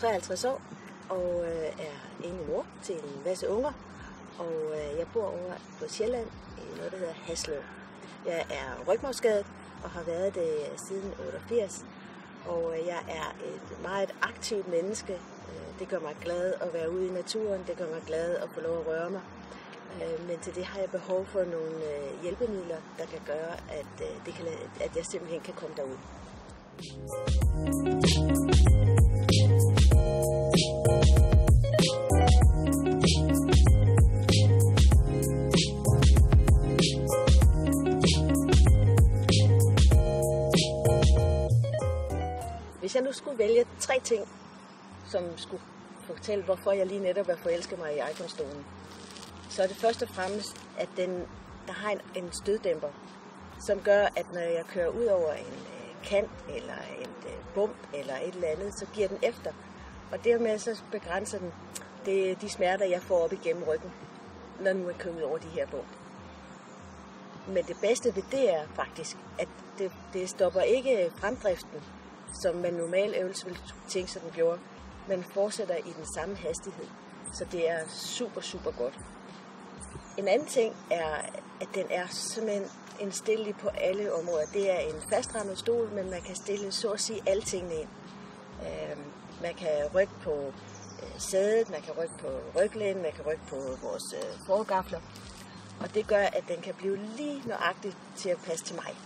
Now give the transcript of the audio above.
53 år og er enlig mor til en masse unger. Og jeg bor over på Sjælland i noget, der hedder Haslev. Jeg er rygmarvsskadet og har været det siden 88. Og jeg er et meget aktivt menneske. Det gør mig glad at være ude i naturen. Det gør mig glad at få lov at røre mig. Men til det har jeg behov for nogle hjælpemidler, der kan gøre, at jeg simpelthen kan komme derud. Hvis jeg nu skulle vælge 3 ting, som skulle fortælle, hvorfor jeg lige netop er forelsket mig i Iconstolen, så er det først og fremmest, at der har en støddæmper, som gør, at når jeg kører ud over en kant eller en bump eller et eller andet, så giver den efter. Og dermed så begrænser den de smerter, jeg får op igennem ryggen, når nu jeg kører ud over de her bump. Men det bedste ved det er faktisk, at det stopper ikke fremdriften, som man normalt øvelse ville tænke sig, den gjorde, men fortsætter i den samme hastighed. Så det er super, super godt. En anden ting er, at den er simpelthen indstillelig på alle områder. Det er en fastrammet stol, men man kan stille så at sige alle tingene ind. Man kan rykke på sædet, man kan rykke på ryglænen, man kan rykke på vores forgafler. Og det gør, at den kan blive lige nøjagtigt til at passe til mig.